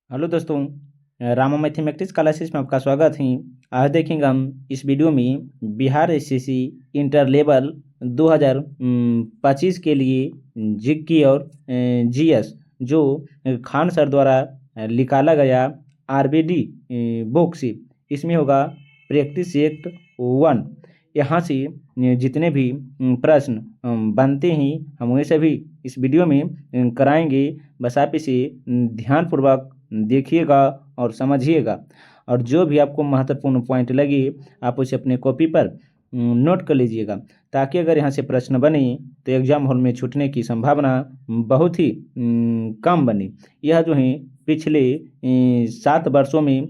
Hello दोस्तों, Rama mathematics classes में आपका स्वागत है। आज देखेंगे हम इस वीडियो में बिहार एसएससी इंटर लेवल 2025 के लिए जीके और जीएस जो खान सर द्वारा निकाला गया आरबीडी बुक से, इसमें होगा प्रैक्टिस एक्ट 1। यहाँ से जितने भी प्रश्न बनते हैं हम वही सभी इस वीडियो में कराएंगे। बस आप इसे ध्यानपूर्वक देखिएगा और समझिएगा, और जो भी आपको महत्वपूर्ण पॉइंट लगे आप उसे अपने कॉपी पर नोट कर लीजिएगा, ताकि अगर यहाँ से प्रश्न बने तो एग्जाम हॉल में छूटने की संभावना बहुत ही कम बनी। यह जो है पिछले 7 वर्षों में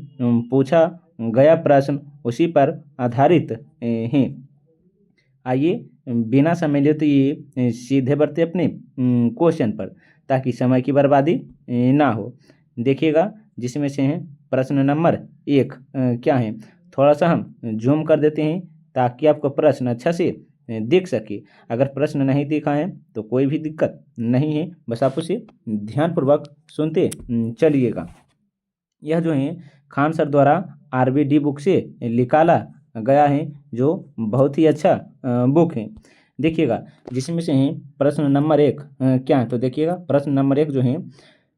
पूछा गया प्रश्न उसी पर आधारित हैं। आइए बिना समय लिए तो ये सीधे बढ़ते अपने क्वेश्चन पर, ताकि समय की बर्बादी ना हो। देखिएगा, जिसमें से है प्रश्न नंबर 1 क्या है। थोड़ा सा हम जूम कर देते हैं ताकि आपको प्रश्न अच्छा से दिख सके। अगर प्रश्न नहीं दिखा है तो कोई भी दिक्कत नहीं है, बस आप उसे ध्यानपूर्वक सुनते चलिएगा। यह जो है खान सर द्वारा आरबीडी बुक से निकाला गया है, जो बहुत ही अच्छा बुक है। देखिएगा, जिसमें से है प्रश्न नंबर 1 क्या है। तो देखिएगा, प्रश्न नंबर 1 जो है,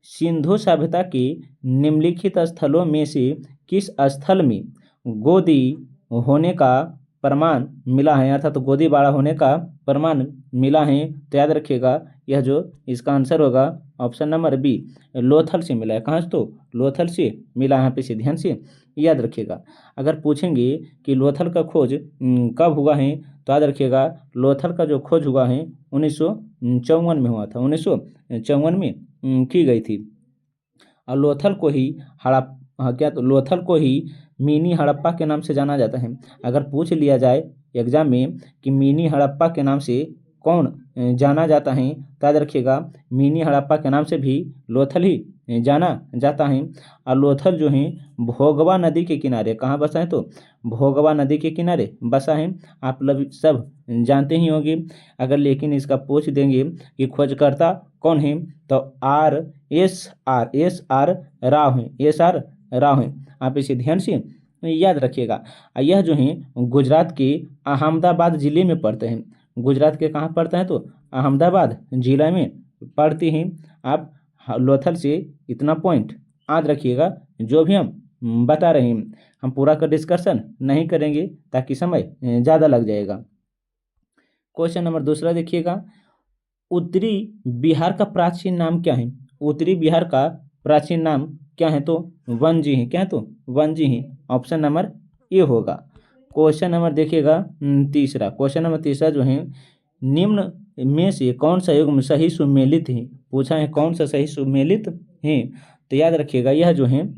सिंधु सभ्यता के निम्नलिखित स्थलों में से किस स्थल में गोदी होने का प्रमाण मिला है, अर्थात तो गोदी बाड़ा होने का प्रमाण मिला है। तो याद रखिएगा, यह जो इसका आंसर होगा ऑप्शन नंबर बी, लोथल से मिला है। कहाँ से? तो लोथल से मिला है। यहाँ पे से ध्यान से याद रखिएगा। अगर पूछेंगे कि लोथल का खोज कब हुआ है, तो याद रखिएगा लोथल का जो खोज हुआ है 1954 में हुआ था। 1954 में की गई थी। और लोथल को ही लोथल को ही मिनी हड़प्पा के नाम से जाना जाता है। अगर पूछ लिया जाए एग्जाम में कि मिनी हड़प्पा के नाम से कौन जाना जाता है, तो याद रखिएगा मिनी हड़प्पा के नाम से भी लोथल ही जाना जाता है। और लोथल जो है भोगवा नदी के किनारे कहाँ बसा है, तो भोगवा नदी के किनारे बसा है। आप लोग सब जानते ही होंगे। अगर लेकिन इसका पूछ देंगे कि खोजकर्ता कौन है, तो एस आर राव है। राव है। आप इसे ध्यान से याद रखिएगा। यह जो है गुजरात के अहमदाबाद जिले में पड़ते हैं। गुजरात के कहाँ पड़ता है, तो अहमदाबाद जिला में पड़ती हैं। आप लोथल से इतना पॉइंट याद रखिएगा। जो भी हम बता रहे हैं हम पूरा का डिस्कशन नहीं करेंगे, ताकि समय ज़्यादा लग जाएगा। क्वेश्चन नंबर 2 देखिएगा, उत्तरी बिहार का प्राचीन नाम क्या है। उत्तरी बिहार का प्राचीन नाम क्या है, तो वंजी है। क्या है, तो वंजी है। ऑप्शन नंबर ए होगा। क्वेश्चन नंबर देखिएगा 3। क्वेश्चन नंबर 3 जो है, निम्न में से कौन सा युग्म सही सुमेलित है। पूछा है कौन सा सही सुमेलित है। तो याद रखिएगा, यह जो है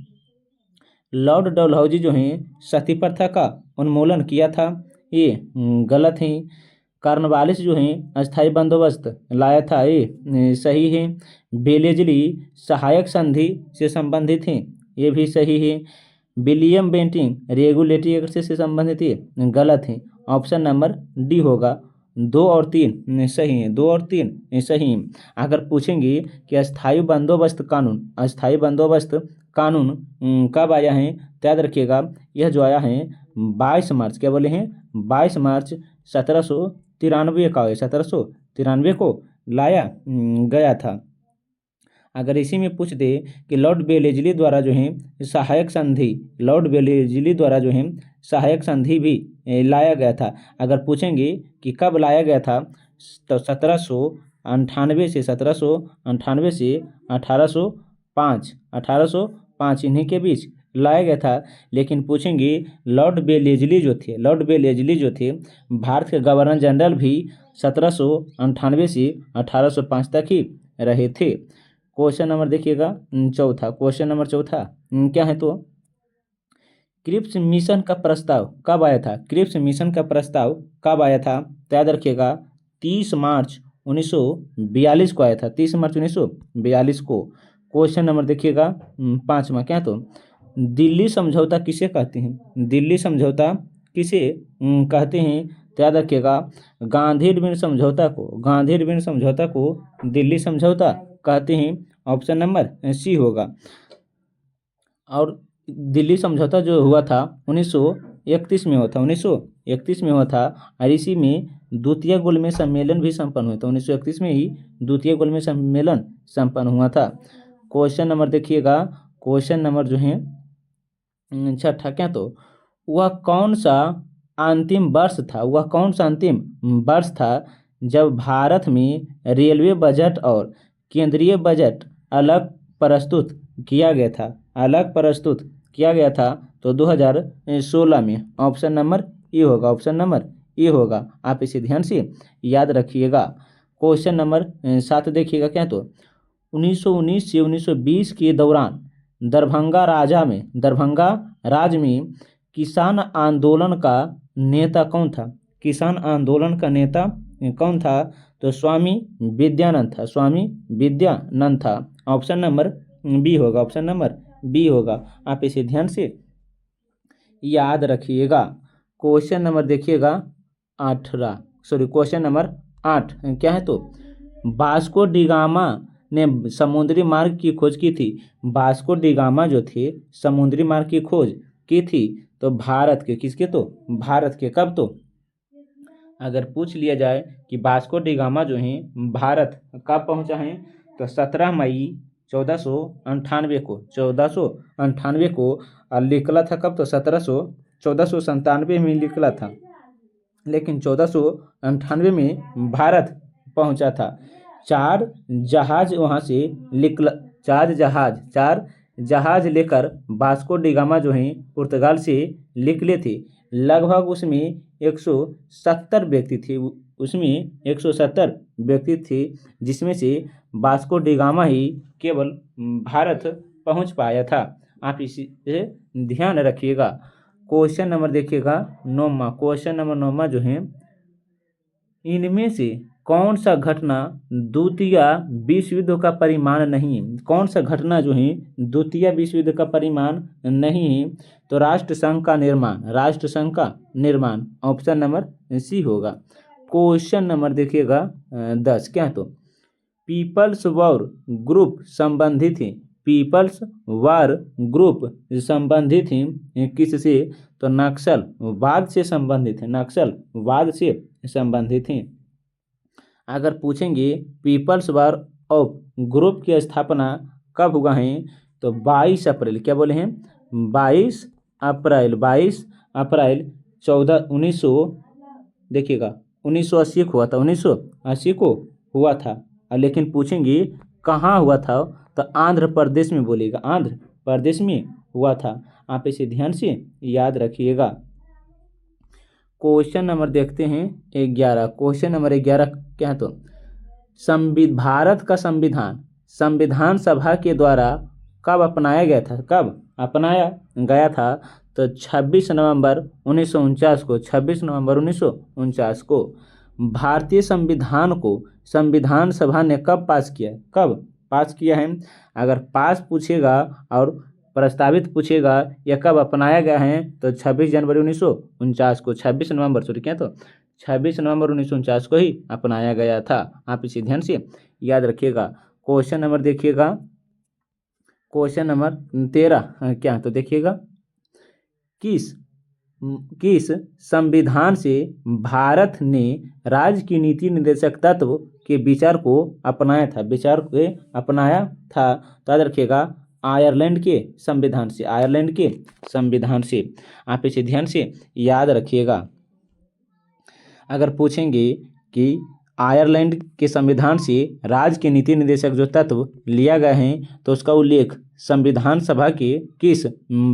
लॉर्ड डलहौजी जो है सती प्रथा का उन्मूलन किया था, ये गलत है। कार्नवालिस जो है अस्थायी बंदोबस्त लाया था, ये सही है। बेलेजली सहायक संधि से संबंधित है, ये भी सही है। विलियम बेंटिंग रेगुलेटरी एक्ट से संबंधित है, गलत है। ऑप्शन नंबर डी होगा। 2 और 3 सही है। 2 और 3 सही है। अगर पूछेंगे कि अस्थायी बंदोबस्त कानून कब आया है, तो याद रखिएगा यह जो आया है 22 मार्च, क्या बोले हैं, 22 मार्च 1793 का है। 1793 को लाया गया था। अगर इसी में पूछ दे कि लॉर्ड बेलेजली द्वारा जो है सहायक संधि भी लाया गया था। अगर पूछेंगे कि कब लाया गया था, तो 1798 से 1805 इन्हीं के बीच लाया गया था। लेकिन पूछेंगे लॉर्ड बेलेजली जो थे भारत के गवर्नर जनरल भी 1798 से 1805 तक ही रहे थे। क्वेश्चन नंबर देखिएगा 4। क्वेश्चन नंबर 4 क्या है, तो क्रिप्स मिशन का प्रस्ताव कब आया था। क्रिप्स मिशन का प्रस्ताव कब आया था, तो याद रखिएगा 30 मार्च 1942 को आया था। 30 मार्च 1942 को। क्वेश्चन नंबर देखिएगा 5, क्या है, तो दिल्ली समझौता किसे कहते हैं। दिल्ली समझौता किसे कहते हैं, तो याद रखिएगा गांधी इरविन समझौता को दिल्ली समझौता कहते हैं। ऑप्शन नंबर सी होगा। और दिल्ली समझौता जो हुआ था 1931 में हुआ था, 1931 में हुआ था। और इसी में द्वितीय गोलमेज सम्मेलन भी संपन्न हुआ था, 1931 में ही द्वितीय गोलमेज सम्मेलन संपन्न हुआ था। क्वेश्चन नंबर देखिएगा, क्वेश्चन नंबर जो है छठा, क्या तो वह कौन सा अंतिम वर्ष था, वह कौन सा अंतिम वर्ष था जब भारत में रेलवे बजट और केंद्रीय बजट अलग प्रस्तुत किया गया था, अलग प्रस्तुत किया गया था? तो 2016 में। ऑप्शन नंबर ए होगा, ऑप्शन नंबर ए होगा। आप इसे ध्यान से याद रखिएगा। क्वेश्चन नंबर 7 देखिएगा, क्या तो 1919 से 1920 के दौरान दरभंगा राज्य में किसान आंदोलन का नेता कौन था? किसान आंदोलन का नेता कौन था? तो स्वामी विद्यानंद था, स्वामी विद्यानंद था। ऑप्शन नंबर बी होगा, ऑप्शन नंबर बी होगा। आप इसे ध्यान से याद रखिएगा। क्वेश्चन नंबर देखिएगा 18, सॉरी क्वेश्चन नंबर 8, क्या है तो वास्को डी गामा ने समुद्री मार्ग की खोज की थी। वास्को डी गामा जो थे समुद्री मार्ग की खोज की थी तो भारत के, किसके? तो भारत के। कब? तो अगर पूछ लिया जाए कि वास्को डी गामा जो हैं भारत कब पहुंचा है तो 17 मई 1498 को, 1498 को। और निकला था कब? तो 1497 में निकला था, लेकिन 1498 में भारत पहुंचा था। 4 जहाज वहां से निकला, 4 जहाज लेकर वास्को डी गामा जो हैं पुर्तगाल से निकले थे। लगभग उसमें 170 व्यक्ति थे, उसमें 170 व्यक्ति थे, जिसमें से वास्को डी गामा ही केवल भारत पहुंच पाया था। आप इसे ध्यान रखिएगा। क्वेश्चन नंबर देखिएगा 9वां, क्वेश्चन नंबर 9वां जो है, इनमें से कौन सा घटना द्वितीय विश्व युद्ध का परिमाण नहीं है? कौन सा घटना जो है द्वितीय विश्व युद्ध का परिमाण नहीं है? तो राष्ट्रसंघ का निर्माण, राष्ट्रसंघ का निर्माण। ऑप्शन नंबर सी होगा। क्वेश्चन नंबर देखिएगा 10, क्या है तो पीपल्स वॉर ग्रुप संबंधित है, पीपल्स वॉर ग्रुप संबंधित है किससे? तो नक्सलवाद से संबंधित है, नक्सलवाद से संबंधित है। अगर पूछेंगे पीपल्स वॉर ऑफ ग्रुप की स्थापना कब हुआ है तो 22 अप्रैल, क्या बोले हैं? 22 अप्रैल 1900 देखिएगा 1980 को हुआ था, 1980 को हुआ था। लेकिन पूछेंगे कहाँ हुआ था तो आंध्र प्रदेश में बोलेगा, आंध्र प्रदेश में हुआ था। आप इसे ध्यान से याद रखिएगा। क्वेश्चन नंबर देखते हैं 11, क्वेश्चन नंबर 11 क्या है तो भारत का संविधान सभा के द्वारा कब अपनाया गया था? कब अपनाया गया था? तो 26 नवंबर 1949 को, 26 नवंबर 1949 को। भारतीय संविधान को संविधान सभा ने कब पास किया? कब पास किया है? अगर पास पूछेगा और प्रस्तावित पूछेगा या कब अपनाया गया है तो 26 जनवरी 1949 को, 26 नवंबर सॉरी क्या तो 26 नवंबर 1949 को ही अपनाया गया था। आप इसे ध्यान से याद रखिएगा। क्वेश्चन नंबर देखिएगा, क्वेश्चन नंबर 13 क्या तो देखिएगा, किस संविधान से भारत ने राज्य की नीति निर्देशक तत्व के विचार को अपनाया था? विचार को अपनाया था तो याद रखिएगा आयरलैंड के संविधान से, आयरलैंड के संविधान से। आप इसे ध्यान से याद रखिएगा। अगर पूछेंगे कि आयरलैंड के संविधान से राज्य के नीति निर्देशक जो तत्व लिया गया है तो उसका उल्लेख संविधान सभा के किस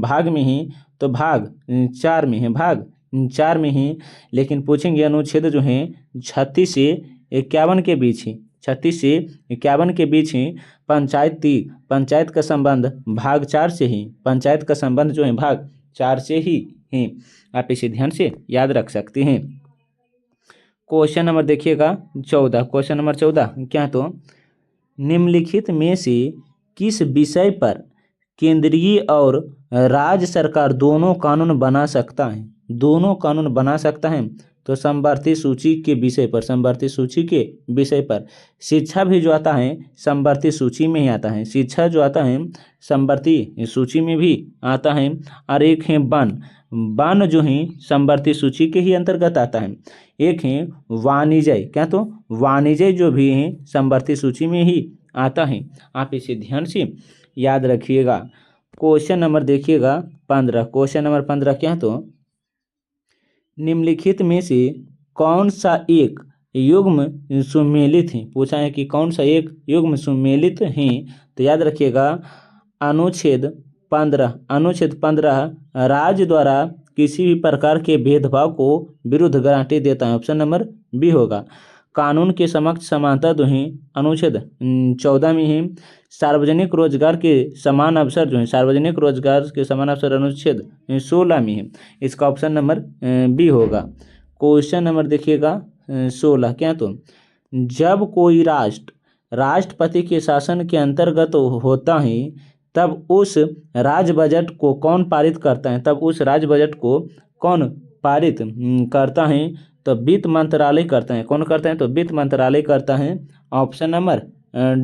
भाग में है? तो भाग 4 में है, भाग 4 में है। लेकिन पूछेंगे अनुच्छेद जो है 36 से 51 के बीच है, 36 से 51 के बीच है। पंचायत का संबंध भाग 4 से ही, पंचायत का संबंध जो है भाग 4 से ही है। आप इसे ध्यान से याद रख सकते हैं। क्वेश्चन नंबर देखिएगा 14, क्वेश्चन नंबर 14 क्या तो निम्नलिखित में से किस विषय पर केंद्रीय और राज्य सरकार दोनों कानून बना सकता है? दोनों कानून बना सकता है तो समवर्ती सूची के विषय पर, समवर्ती सूची के विषय पर। शिक्षा भी जो आता है समवर्ती सूची में ही आता है, शिक्षा जो आता है समवर्ती सूची में भी आता है। और एक है वन, वन जो है समवर्ती सूची के ही अंतर्गत आता है। एक है वाणिज्य, क्या तो वाणिज्य जो भी है समवर्ती सूची में ही आता है। आप इसे ध्यान से याद रखिएगा। क्वेश्चन नंबर देखिएगा 15, क्वेश्चन नंबर 15 क्या तो निम्नलिखित में से कौन सा एक युग्म सुमेलित है, पूछा है कि कौन सा एक युग्म सुमेलित है। तो याद रखिएगा अनुच्छेद 15, अनुच्छेद 15 राज्य द्वारा किसी भी प्रकार के भेदभाव को विरुद्ध गारंटी देता है। ऑप्शन नंबर बी होगा। कानून के समक्ष समानता जो है अनुच्छेद 14 में है। सार्वजनिक रोजगार के समान अवसर जो है, सार्वजनिक रोजगार के समान अवसर अनुच्छेद 16 में है। इसका ऑप्शन नंबर बी होगा। क्वेश्चन नंबर देखिएगा 16 क्या तो जब कोई राष्ट्र राष्ट्रपति के शासन के अंतर्गत होता है तब उस राज्य बजट को कौन पारित करता है, तब उस राज्य बजट को कौन पारित करता है। तो वित्त मंत्रालय करता है। कौन करता है, तो वित्त मंत्रालय करता है। ऑप्शन नंबर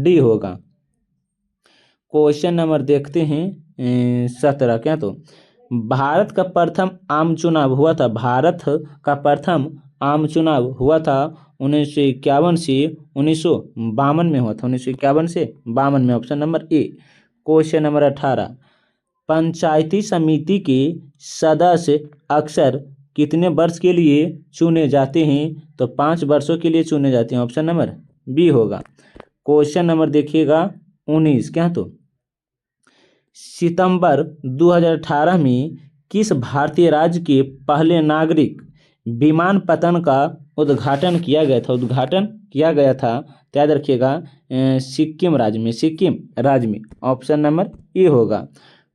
डी होगा। क्वेश्चन नंबर देखते हैं 17 क्या तो भारत का प्रथम आम चुनाव हुआ था, भारत का प्रथम आम चुनाव हुआ था 1951 से 1952 में हुआ था, 1951 से 52 में। Option number A. Question number 18 पंचायती समिति के सदस्य अक्सर कितने वर्ष के लिए चुने जाते हैं, तो 5 वर्षों के लिए चुने जाते हैं। ऑप्शन नंबर बी होगा। क्वेश्चन नंबर देखिएगा 19 क्या तो सितंबर 2018 में किस भारतीय राज्य के पहले नागरिक विमानपत्तन का उद्घाटन किया गया था, उद्घाटन किया गया था। तो याद रखिएगा सिक्किम राज्य में, सिक्किम राज्य में। ऑप्शन नंबर ए होगा।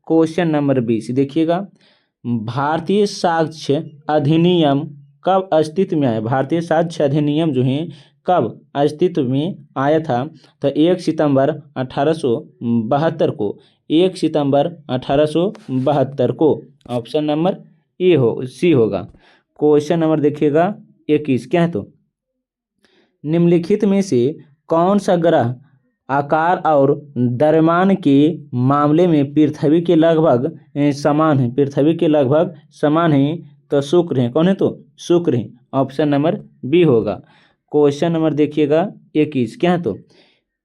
क्वेश्चन नंबर 20 देखिएगा भारतीय साक्ष्य अधिनियम कब अस्तित्व में आया, भारतीय साक्ष्य अधिनियम जो है कब अस्तित्व में आया था। तो 1 सितंबर 1872 को, 1 सितंबर 1872 को। ऑप्शन नंबर ए हो सी होगा। क्वेश्चन नंबर देखिएगा 21 क्या है तो निम्नलिखित में से कौन सा ग्रह आकार और द्रव्यमान के मामले में पृथ्वी के लगभग समान है, पृथ्वी के लगभग समान है। तो शुक्र है। कौन है, तो शुक्र है। ऑप्शन नंबर बी होगा। क्वेश्चन नंबर देखिएगा 21 क्या है तो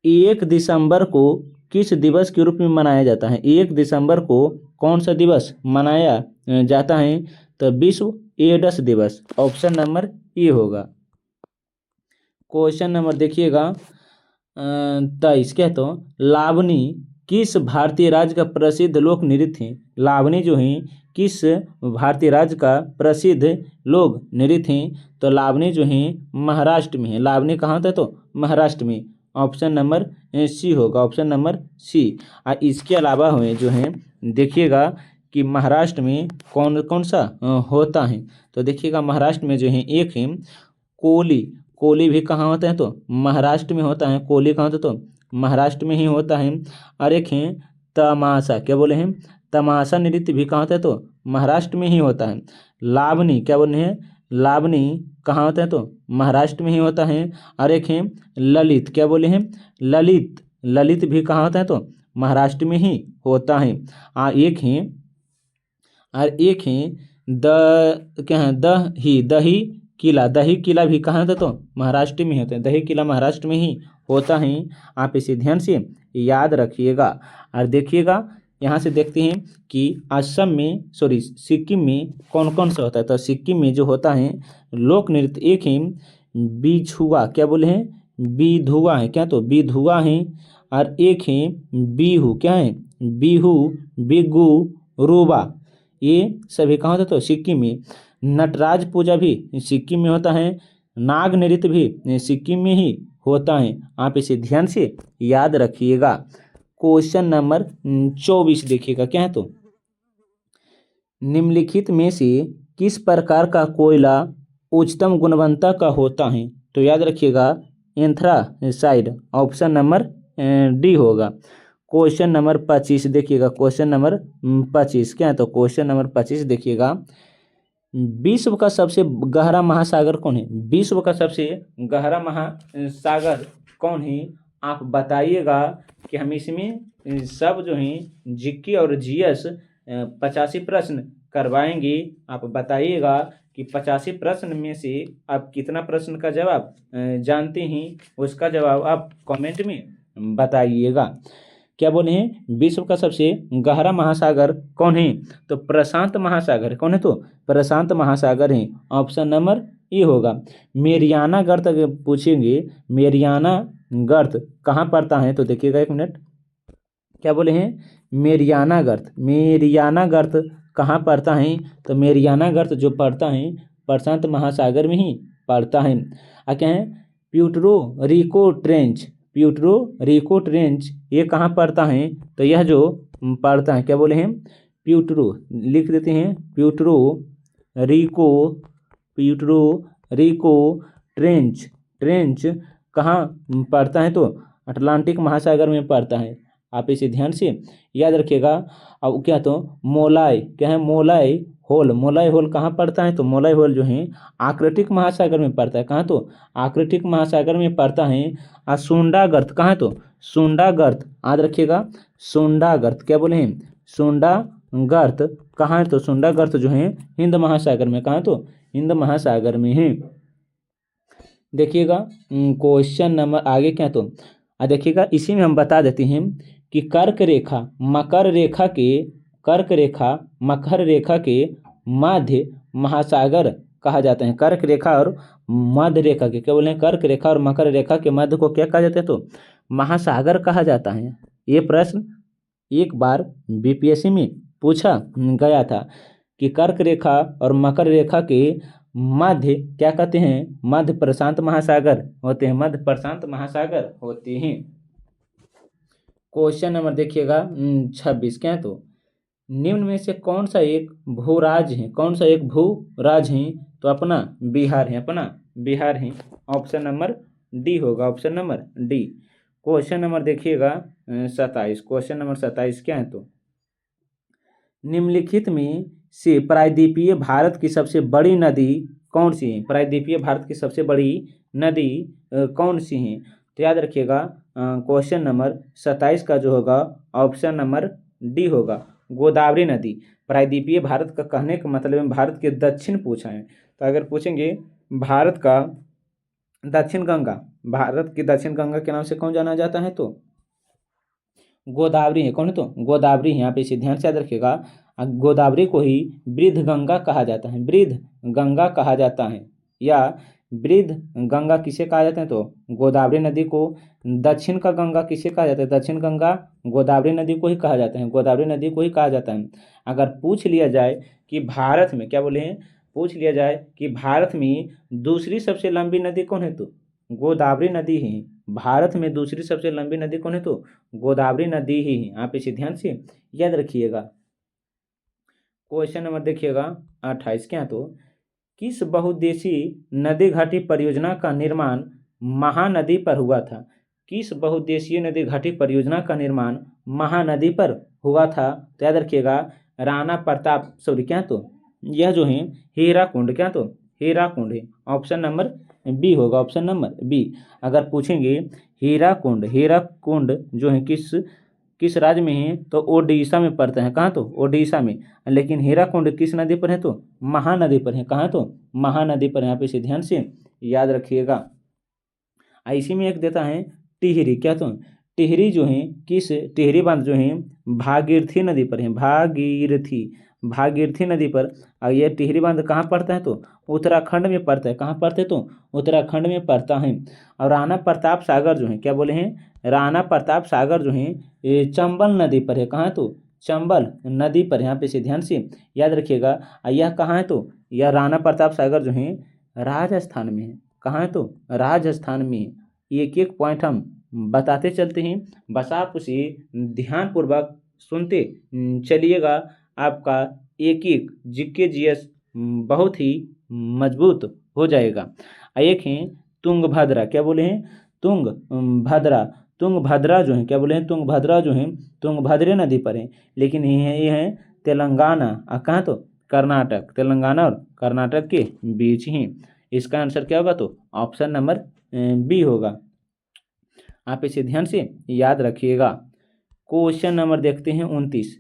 1 दिसंबर को किस दिवस के रूप में मनाया जाता है, 1 दिसंबर को कौन सा दिवस मनाया जाता है। तो विश्व एड्स दिवस। ऑप्शन नंबर ए होगा। क्वेश्चन नंबर देखिएगा 23 क्या तो लावनी किस भारतीय राज्य का प्रसिद्ध लोक नृत्य है, लावनी जो है किस भारतीय राज्य का प्रसिद्ध लोक नृत्य है। तो लावनी जो है महाराष्ट्र में है। लावनी कहाँ होता है, तो महाराष्ट्र में। ऑप्शन नंबर सी होगा। Option number C. इसके अलावा हुए जो है देखिएगा कि महाराष्ट्र में कौन कौन सा होता है। तो देखिएगा महाराष्ट्र में जो है एक है कोली, कोली भी कहाँ होता है, तो महाराष्ट्र में होता है। कोली कहाँ होता है, तो महाराष्ट्र में ही होता है। और एक है तमाशा, क्या बोले हैं, तमाशा नृत्य भी कहाँ होता है, तो महाराष्ट्र में ही होता है। लावनी क्या बोले हैं, लावनी कहाँ होता है, तो महाराष्ट्र में ही होता है। और एक है ललित, क्या बोले हैं, ललित, ललित भी कहाँ होता है, तो महाराष्ट्र में ही होता है। एक है और एक है क्या है दही किला, दही किला भी कहाँ होता है, तो महाराष्ट्र में होता है। दही किला महाराष्ट्र में ही होता है। आप इसे ध्यान से याद रखिएगा। और देखिएगा यहाँ से देखते हैं कि असम में सिक्किम में कौन कौन सा होता है। तो सिक्किम में जो होता है लोक नृत्य एक है बिछुआ, क्या बोले हैं, बिधुआ है, क्या तो बिधुआ है। और एक है बिहू, क्या है, बिहू, बिगू, रूबा, ये सभी कहाँ होता है, तो सिक्किम में। नटराज पूजा भी सिक्किम में होता है। नाग नृत्य भी सिक्किम में ही होता है। आप इसे ध्यान से याद रखिएगा। क्वेश्चन नंबर 24 देखिएगा क्या है तो निम्नलिखित में से किस प्रकार का कोयला उच्चतम गुणवत्ता का होता है। तो याद रखिएगा एंथ्रासाइड। ऑप्शन नंबर डी होगा। क्वेश्चन नंबर 25 देखिएगा। क्वेश्चन नंबर 25 क्या है, तो क्वेश्चन नंबर 25 देखिएगा विश्व का सबसे गहरा महासागर कौन है? विश्व का सबसे गहरा महासागर कौन है? आप बताइएगा कि हम इसमें सब जो हैं जीके और जीएस 85 प्रश्न करवाएंगे। आप बताइएगा कि 85 प्रश्न में से आप कितना प्रश्न का जवाब जानते हैं, उसका जवाब आप कमेंट में बताइएगा। क्या बोले हैं? विश्व का सबसे गहरा महासागर कौन है? तो प्रशांत महासागर। कौन है? तो प्रशांत महासागर है। ऑप्शन नंबर ए होगा। मेरियाना गर्त अगर पूछेंगे, मेरियाना गर्त कहाँ पड़ता है? तो देखिएगा 1 मिनट। क्या बोले हैं? मेरियाना गर्त। मेरियाना गर्त कहाँ पड़ता है? तो मेरियाना गर्त जो पड़ता है प्रशांत महासागर में ही पड़ता है। क्या है? Puerto Rico trench. Puerto Rico trench ये कहाँ पड़ता है? तो यह जो पड़ता है, क्या बोले हैं? प्यूर्टो, लिख देते हैं Puerto Rico, Puerto Rico trench. Trench कहाँ पड़ता है? तो अटलांटिक महासागर में पड़ता है। आप इसे ध्यान से याद रखिएगा। अब क्या तो मोलाई, क्या है? मोलाई होल। मोलाई होल कहाँ पड़ता है? तो मोलाई होल जो है आर्कटिक महासागर में पड़ता है। कहाँ? तो आर्कटिक महासागर में पड़ता है। और सुंडा गर्त कहाँ है? तो सुंडा गर्त याद रखिएगा। सुंडा गर्त, क्या बोले हैं? सुंडा गर्त कहाँ है? तो सुंडा गर्त जो है हिंद महासागर में। कहाँ? तो हिंद महासागर में है। देखिएगा क्वेश्चन नंबर आगे क्या तो देखिएगा, इसी में हम बता देते हैं कि कर्क रेखा मकर रेखा के, कर्क रेखा मकर रेखा के मध्य महासागर कहा जाता है। कर्क रेखा और मध्य रेखा के, क्या बोले हैं? कर्क रेखा और मकर रेखा के मध्य को क्या कहा जाता है? तो महासागर कहा जाता है। ये प्रश्न एक बार बीपीएससी में पूछा गया था कि कर्क रेखा और मकर रेखा के मध्य क्या कहते हैं? मध्य प्रशांत महासागर होते हैं। मध्य प्रशांत महासागर होते हैं। क्वेश्चन नंबर देखिएगा 26 क्या है? तो निम्न में से कौन सा एक भूराज है? कौन सा एक भूराज है? तो अपना बिहार है। अपना बिहार है। ऑप्शन नंबर डी होगा। Option number D. Question number देखिएगा 27। क्वेश्चन नंबर 27 क्या है? तो निम्नलिखित में से प्रायद्वीपीय भारत की सबसे बड़ी नदी कौन सी है? प्रायद्वीपीय भारत की सबसे बड़ी नदी कौन सी है? तो याद रखिएगा क्वेश्चन नंबर 27 का जो होगा ऑप्शन नंबर डी होगा, गोदावरी नदी। प्रायद्वीपीय भारत का कहने का मतलब है भारत के दक्षिण पूछा है। तो अगर पूछेंगे भारत का दक्षिण गंगा, भारत की दक्षिण गंगा के नाम से कौन जाना जाता है? तो गोदावरी है। कौन है? तो गोदावरी है। यहाँ पे इसे ध्यान से याद रखिएगा। गोदावरी को ही वृद्ध गंगा कहा जाता है। वृद्ध गंगा कहा जाता है। या वृद्ध गंगा किसे कहा जाता है? तो गोदावरी नदी को। दक्षिण का गंगा किसे कहा जाता है? दक्षिण गंगा गोदावरी नदी को ही कहा जाता है। गोदावरी नदी को ही कहा जाता है। अगर पूछ लिया जाए कि भारत में, क्या बोले हैं? पूछ लिया जाए कि भारत में दूसरी सबसे लंबी नदी कौन है? तो गोदावरी नदी ही। भारत में दूसरी सबसे लंबी नदी कौन है? तो गोदावरी नदी ही है। आप इसे ध्यान से याद रखिएगा। क्वेश्चन नंबर देखिएगा 28 क्या? तो किस बहुउद्देशीय नदी घाटी परियोजना का निर्माण महानदी पर हुआ था? किस बहुउद्देशीय नदी घाटी परियोजना का निर्माण महानदी पर हुआ था? तो याद रखिएगा राणा प्रताप, सॉरी क्या? तो यह जो है हीराकुंड, क्या? तो हीराकुंड है। ऑप्शन नंबर बी होगा। Option number B. अगर पूछेंगे हीराकुंड, हीराकुंड जो है किस राज्य में है? तो ओडिशा में पड़ता है। कहाँ? तो ओडिशा में। लेकिन हीराकुंड किस नदी पर है? तो महानदी पर है। कहाँ? तो महानदी पर है। यहाँ पे इसे ध्यान से याद रखिएगा। इसी में एक देता है टिहरी, क्या? तो टिहरी जो है किस, टिहरी बांध जो है भागीरथी नदी पर है। भागीरथी नदी पर। और यह टिहरी बांध कहाँ पड़ता है? तो उत्तराखंड में पड़ता है। कहाँ पड़ता है? तो उत्तराखंड में पड़ता है। और राणा प्रताप सागर जो है, क्या बोले हैं? राणा प्रताप सागर जो है ये चंबल नदी पर है। कहाँ? तो चंबल नदी पर। यहाँ पे से ध्यान से याद रखिएगा। यह कहाँ है? तो यह राणा प्रताप सागर जो है राजस्थान में है। कहाँ है? तो राजस्थान में है। एक एक पॉइंट हम बताते चलते हैं, बस आप उसे ध्यानपूर्वक सुनते चलिएगा। आपका एक एक जीके जीएस बहुत ही मजबूत हो जाएगा। एक है तुंगभद्रा, क्या बोले हैं? तुंगभद्रा। तुंगभद्रा जो है, क्या बोले हैं? तुंगभद्रा जो है तुंगभद्रे नदी पर है। लेकिन ये है तेलंगाना। कहाँ? तो कर्नाटक, तेलंगाना और कर्नाटक के बीच ही। इसका आंसर क्या होगा? तो ऑप्शन नंबर बी होगा। आप इसे ध्यान से याद रखिएगा। क्वेश्चन नंबर देखते हैं 29।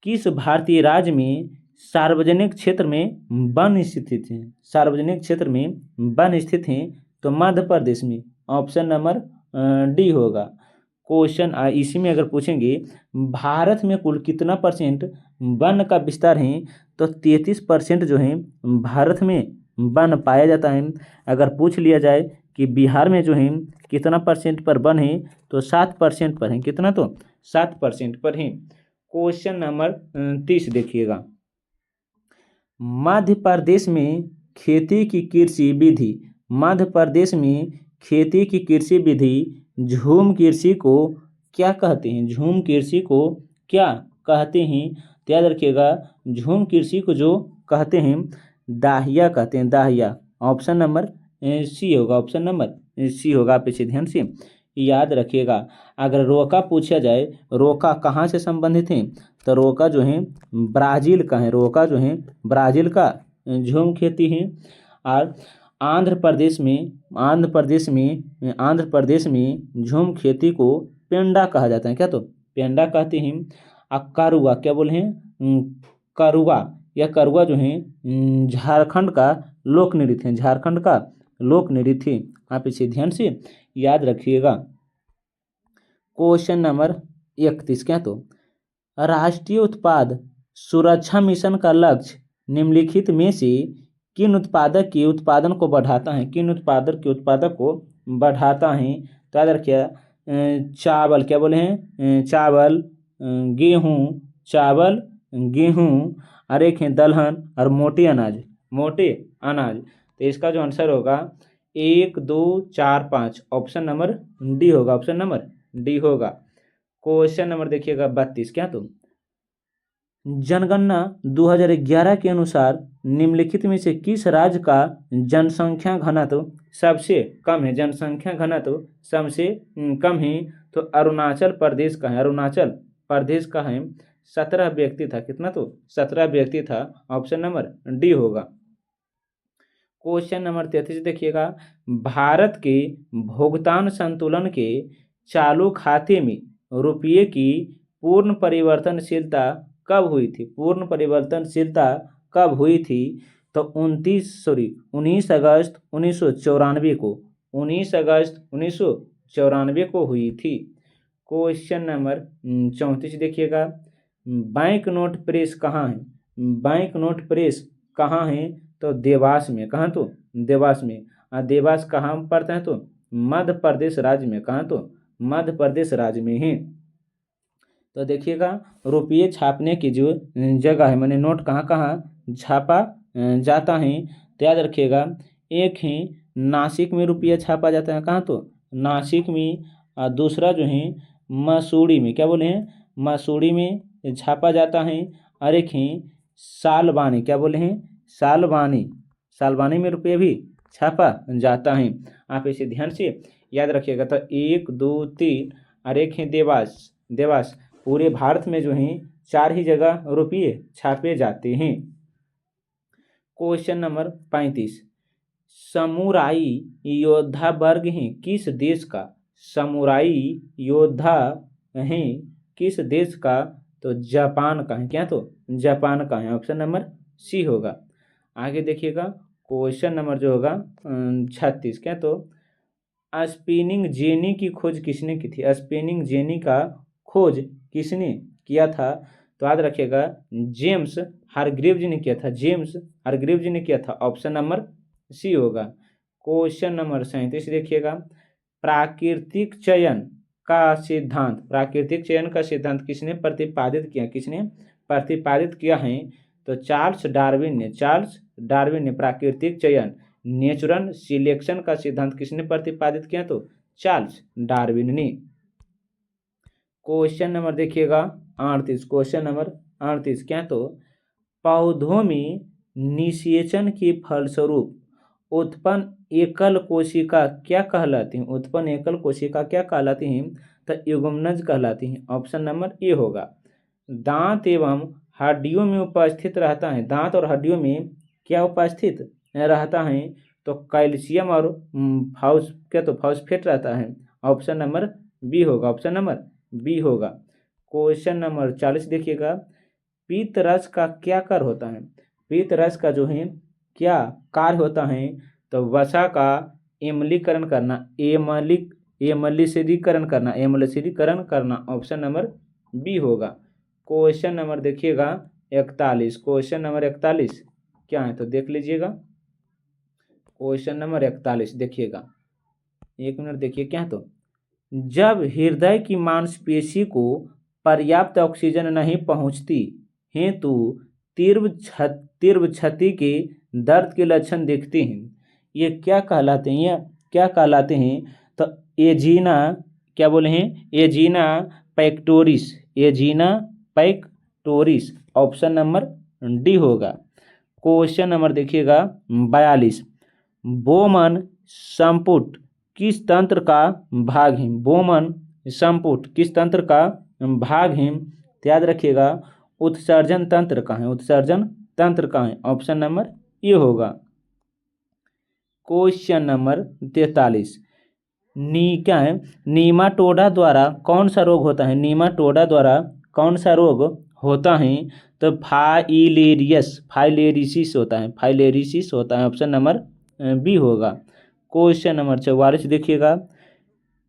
किस भारतीय राज्य में सार्वजनिक क्षेत्र में वन स्थित हैं? सार्वजनिक क्षेत्र में वन स्थित हैं तो मध्य प्रदेश में। ऑप्शन नंबर डी होगा। क्वेश्चन इसी में अगर पूछेंगे भारत में कुल कितना परसेंट वन का विस्तार है, तो 33% जो है भारत में वन पाया जाता है। अगर पूछ लिया जाए कि बिहार में जो है कितना परसेंट पर वन है, तो 7% पर है। कितना? तो 7% पर है। क्वेश्चन नंबर 30 देखिएगा। मध्य प्रदेश में खेती की कृषि विधि, मध्य प्रदेश में खेती की कृषि विधि झूम कृषि को क्या कहते हैं? झूम कृषि को क्या कहते हैं? तो याद रखिएगा, झूम कृषि को जो कहते हैं दाहिया कहते हैं, दाहिया। ऑप्शन नंबर सी होगा, ऑप्शन नंबर सी होगा। आप इसे ध्यान से याद रखिएगा। अगर रोका पूछा जाए, रोका कहाँ से संबंधित है, तो रोका जो है ब्राज़ील का है। रोका जो है ब्राज़ील का झूम खेती है। और आंध्र प्रदेश में झूम खेती को पेंडा कहा जाता है। क्या? तो पेंडा कहते हैं। और करुआ क्या बोले हैं? करुआ, यह करुआ जो है झारखंड का लोक नृत्य है, झारखंड का लोक नृत्य है। आप इसे ध्यान से याद रखिएगा। क्वेश्चन नंबर 31 क्या? तो राष्ट्रीय उत्पाद सुरक्षा मिशन का लक्ष्य निम्नलिखित में से किन उत्पादक के उत्पादन को बढ़ाता है? किन उत्पादक के उत्पादक को बढ़ाता है? तो याद रखिए, चावल क्या बोले हैं? चावल, गेहूँ, चावल, गेहूँ, और एक है दलहन और मोटे अनाज, मोटे अनाज। तो इसका जो आंसर होगा 1, 2, 4, 5, ऑप्शन नंबर डी होगा, ऑप्शन नंबर डी होगा। क्वेश्चन नंबर देखिएगा 32 क्या? तो जनगणना 2011 के अनुसार निम्नलिखित में से किस राज्य का जनसंख्या घनत्व सबसे कम है? जनसंख्या घनत्व सबसे कम है तो अरुणाचल प्रदेश का है, अरुणाचल प्रदेश का है। 17 व्यक्ति था। कितना? तो 17 व्यक्ति था। ऑप्शन नंबर डी होगा। क्वेश्चन नंबर 33 देखिएगा। भारत के भुगतान संतुलन के चालू खाते में रुपये की पूर्ण परिवर्तनशीलता कब हुई थी? पूर्ण परिवर्तनशीलता कब हुई थी? तो 19 अगस्त 1994 को, 19 अगस्त 1994 को हुई थी। क्वेश्चन नंबर 34 देखिएगा। बैंक नोट प्रेस कहाँ है? बैंक नोट प्रेस कहाँ है? तो देवास में। कहाँ? तो देवास में। देवास कहाँ पड़ता है? तो मध्य प्रदेश राज्य में। कहाँ? तो मध्य प्रदेश राज्य में है। तो देखिएगा, रुपये छापने की जो जगह है, माने नोट कहाँ कहाँ छापा जाता है, तो याद रखिएगा, एक है नासिक में रुपया छापा जाता है। कहाँ? तो नासिक में। और दूसरा जो है मसूरी में। क्या बोले हैं? मसूरी में छापा जाता है। और एक है सालबानी। क्या बोले हैं? सालबानी। सालबानी में रुपये भी छापा जाता है। आप इसे ध्यान से याद रखिएगा। तो 1, 2, 3 और एक है देवास। देवास पूरे भारत में जो है 4 ही जगह रुपये छापे जाते हैं। Question number 35। समुराई योद्धा वर्ग हैं किस देश का? समुराई योद्धा हैं किस देश का? तो जापान का है। क्या? तो जापान का है। ऑप्शन नंबर सी होगा। आगे देखिएगा, क्वेश्चन नंबर जो होगा 36 क्या? तो स्पिनिंग जेनी की खोज किसने की थी? स्पिनिंग जेनी का खोज किसने किया था? तो याद रखिएगा, जेम्स हारग्रीव्स ने किया था। जेम्स हारग्रीव्स ने किया था। ऑप्शन नंबर सी होगा। क्वेश्चन नंबर 37 देखिएगा। प्राकृतिक चयन का सिद्धांत, प्राकृतिक चयन का सिद्धांत किसने प्रतिपादित किया? किसने प्रतिपादित किया है? तो चार्ल्स डार्विन ने। चार्ल्स डार्विन ने प्राकृतिक चयन, नेचुरल सिलेक्शन का सिद्धांत किसने प्रतिपादित किया? तो चार्ल्स डार्विन ने। क्वेश्चन नंबर देखिएगा 38। क्वेश्चन नंबर 38 क्या? तो पौधों में निषेचन के फलस्वरूप उत्पन्न एकल कोशिका क्या कहलाती हैं? उत्पन्न एकल कोशिका क्या कहलाती हैं? तो युग्मनज कहलाती हैं। ऑप्शन नंबर ए होगा। दांत एवं हड्डियों में उपस्थित रहता है, दांत और हड्डियों में क्या उपस्थित रहता है, तो कैल्शियम और फास्फेट रहता है। ऑप्शन नंबर बी होगा, ऑप्शन नंबर बी होगा। क्वेश्चन नंबर 40 देखिएगा, पीत रस का क्या कार्य होता है? पीत रस का जो है क्या कार्य होता है, तो वसा का एम्लीकरण करना, एमल्सीकरण करना, ऑप्शन नंबर बी होगा। क्वेश्चन नंबर देखिएगा 41, क्वेश्चन नंबर 41 क्या है, तो देख लीजिएगा। क्वेश्चन नंबर 41 देखिएगा, एक मिनट देखिए क्या है, तो जब हृदय की मांसपेशी को पर्याप्त ऑक्सीजन नहीं पहुंचती है तो तीव्र क्षति के दर्द के लक्षण दिखते हैं। ये क्या कहलाते हैं? ये क्या कहलाते हैं? तो एजीना, क्या बोले हैं? Angina pectoris, angina pectoris, option number D होगा। क्वेश्चन नंबर देखिएगा 42, बोमन संपुट किस तंत्र का भाग है? बोमन संपुट किस तंत्र का भाग है? तो याद रखिएगा उत्सर्जन तंत्र का है, उत्सर्जन तंत्र का है, ऑप्शन नंबर ए होगा। क्वेश्चन नंबर 43, क्या है, नीमाटोडा द्वारा कौन सा रोग होता है? नीमाटोडा द्वारा कौन सा रोग होता है? तो फाइलेरिसिस होता है, फाइलेरिसिस होता है, ऑप्शन नंबर बी होगा। क्वेश्चन नंबर 44 देखिएगा,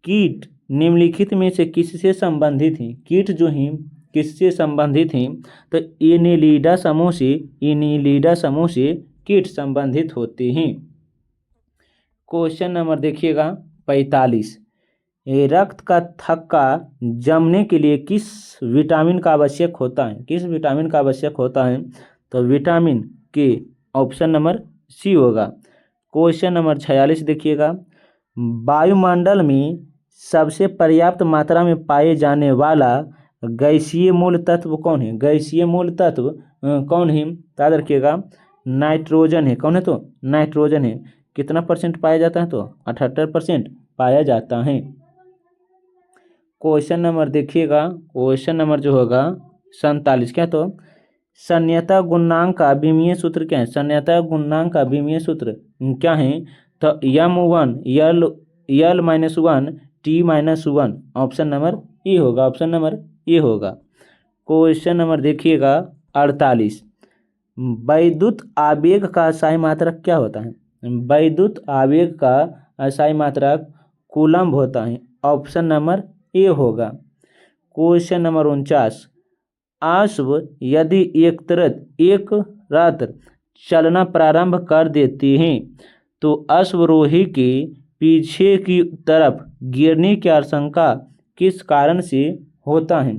कीट निम्नलिखित में से किससे संबंधित हैं? कीट जो हैं किससे संबंधित हैं? तो एनिलिडा समूह से कीट संबंधित होते हैं। क्वेश्चन नंबर देखिएगा 45, रक्त का थक्का जमने के लिए किस विटामिन का आवश्यक होता है? किस विटामिन का आवश्यक होता है? तो विटामिन के, ऑप्शन नंबर सी होगा। क्वेश्चन नंबर 46 देखिएगा, वायुमंडल में सबसे पर्याप्त मात्रा में पाए जाने वाला गैसीय मूल तत्व कौन है? गैसीय मूल तत्व कौन है? याद रखिएगा नाइट्रोजन है। कौन है? तो नाइट्रोजन है। कितना परसेंट पाया जाता है? तो 78% पाया जाता है। क्वेश्चन नंबर देखिएगा, क्वेश्चन नंबर जो होगा 47, क्या, तो सन्यता गुणांक का विमीय सूत्र क्या है? सन्यता गुणांक का विमीय सूत्र क्या है? तो M1 L-1 T-1, option number A होगा, ऑप्शन नंबर ए होगा। क्वेश्चन नंबर देखिएगा 48, वैद्युत आवेग का असाई मात्रक क्या होता है? वैद्युत आवेग का असाई मात्रक कूलम्ब होता है, ऑप्शन नंबर ए होगा। क्वेश्चन नंबर 49, अश्व यदि एक रात चलना प्रारंभ कर देते हैं तो अश्वरोही के पीछे की तरफ गिरने की आशंका किस कारण से होता है?